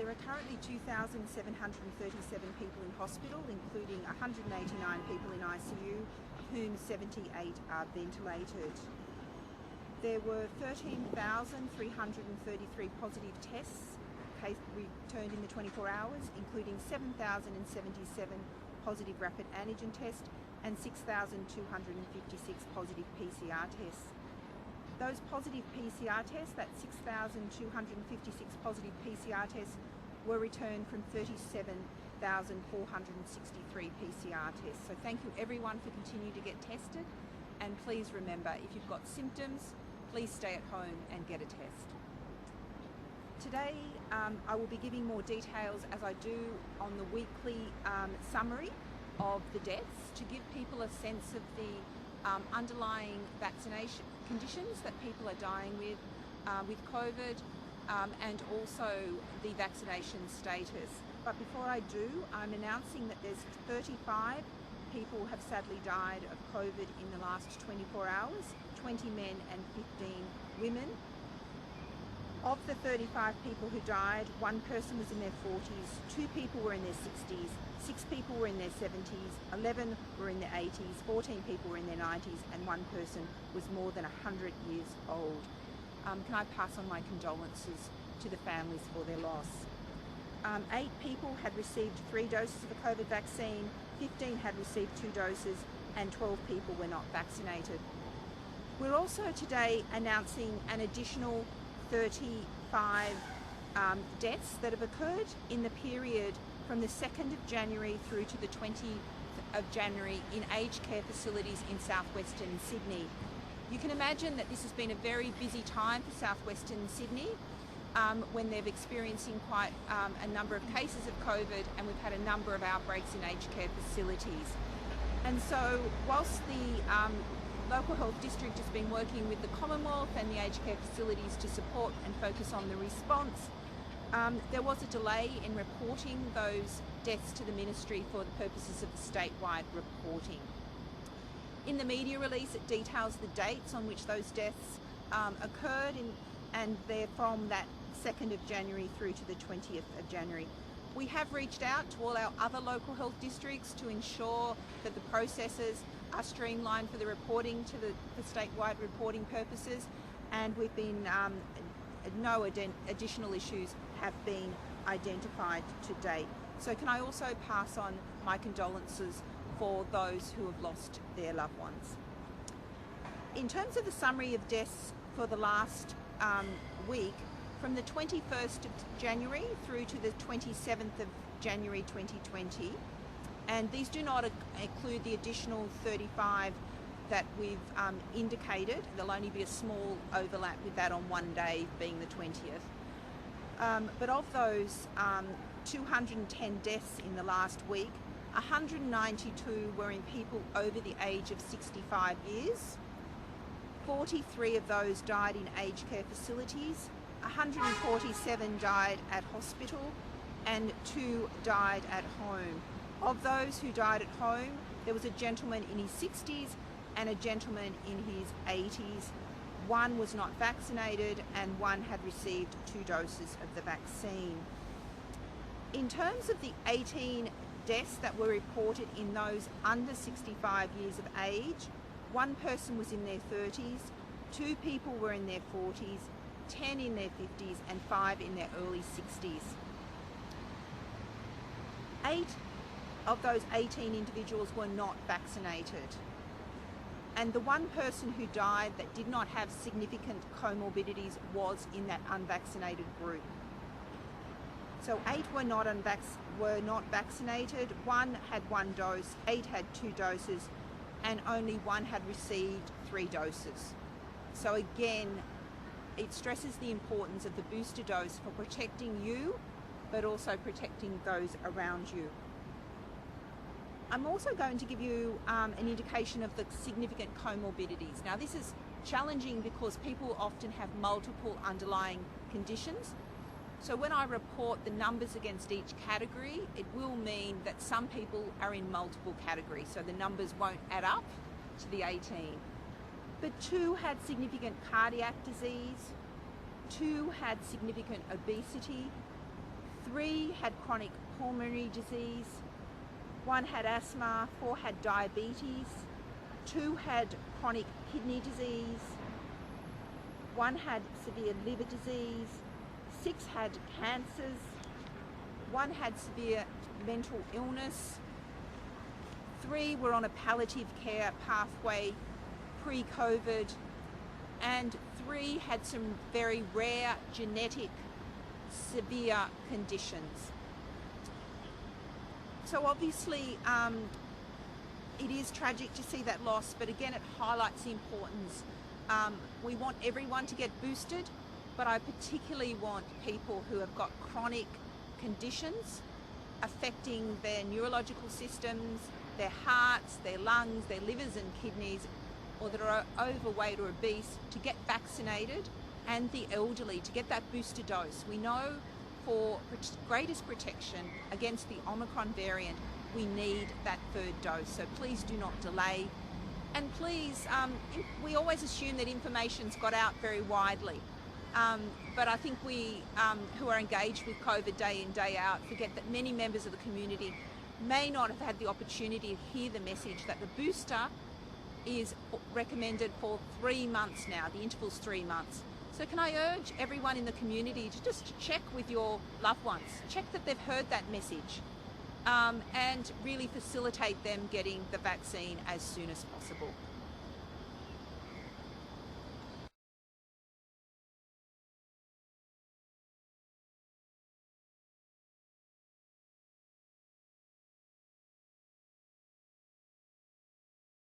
There are currently 2,737 people in hospital, including 189 people in ICU, of whom 78 are ventilated. There were 13,333 positive tests returned in the 24 hours, including 7,077 positive rapid antigen tests and 6,256 positive PCR tests. Those positive PCR tests, that 6,256 positive PCR tests, were returned from 37,463 PCR tests. So thank you everyone for continuing to get tested, and please remember, if you've got symptoms, please stay at home and get a test. Today I will be giving more details, as I do on the weekly summary of the deaths, to give people a sense of the underlying vaccination conditions that people are dying with COVID, and also the vaccination status. But before I do, I'm announcing that there's 35 people have sadly died of COVID in the last 24 hours, 20 men and 15 women. Of the 35 people who died, one person was in their 40s, 2 people were in their 60s, 6 people were in their 70s, 11 were in their 80s, 14 people were in their 90s, and 1 person was more than 100 years old. Can I pass on my condolences to the families for their loss? 8 people had received 3 doses of a COVID vaccine, 15 had received 2 doses, and 12 people were not vaccinated. We're also today announcing an additional 35 deaths that have occurred in the period from the 2nd of January through to the 20th of January in aged care facilities in southwestern Sydney. You can imagine that this has been a very busy time for southwestern Sydney, when they're experiencing quite a number of cases of COVID, and we've had a number of outbreaks in aged care facilities. And so whilst the local health district has been working with the Commonwealth and the aged care facilities to support and focus on the response, there was a delay in reporting those deaths to the ministry for the purposes of the statewide reporting. In the media release, it details the dates on which those deaths occurred, and they're from that 2nd of January through to the 20th of January. We have reached out to all our other local health districts to ensure that the processes are streamlined for the reporting for statewide reporting purposes, and we've been no additional issues have been identified to date. So can I also pass on my condolences for those who have lost their loved ones. In terms of the summary of deaths for the last week, from the 21st of January through to the 27th of January 2020, and these do not include the additional 35 that we've indicated. There'll only be a small overlap with that on one day, being the 20th. But of those 210 deaths in the last week, 192 were in people over the age of 65 years. 43 of those died in aged care facilities, 147 died at hospital, and 2 died at home. Of those who died at home, there was a gentleman in his 60s and a gentleman in his 80s. 1 was not vaccinated and 1 had received 2 doses of the vaccine. In terms of the 18 deaths that were reported in those under 65 years of age, 1 person was in their 30s, 2 people were in their 40s, 10 in their 50s, and 5 in their early 60s. 8 of those 18 individuals were not vaccinated. And the 1 person who died that did not have significant comorbidities was in that unvaccinated group. So 8 were not vaccinated, 1 had 1 dose, 8 had 2 doses, and only 1 had received 3 doses. So again, it stresses the importance of the booster dose for protecting you, but also protecting those around you. I'm also going to give you an indication of the significant comorbidities. Now, this is challenging because people often have multiple underlying conditions. So when I report the numbers against each category, it will mean that some people are in multiple categories, so the numbers won't add up to the 18. But 2 had significant cardiac disease, 2 had significant obesity, 3 had chronic pulmonary disease, 1 had asthma, 4 had diabetes, 2 had chronic kidney disease, 1 had severe liver disease, 6 had cancers, 1 had severe mental illness, 3 were on a palliative care pathway pre-COVID, and 3 had some very rare genetic severe conditions. So obviously it is tragic to see that loss, but again it highlights the importance. We want everyone to get boosted, but I particularly want people who have got chronic conditions affecting their neurological systems, their hearts, their lungs, their livers and kidneys, or that are overweight or obese, to get vaccinated, and the elderly to get that booster dose. We know for greatest protection against the Omicron variant, we need that 3rd dose. So please do not delay. And please, we always assume that information's got out very widely. But I think we who are engaged with COVID day in, day out, forget that many members of the community may not have had the opportunity to hear the message that the booster is recommended for 3 months now. The interval's 3 months. So can I urge everyone in the community to just check with your loved ones, check that they've heard that message, and really facilitate them getting the vaccine as soon as possible.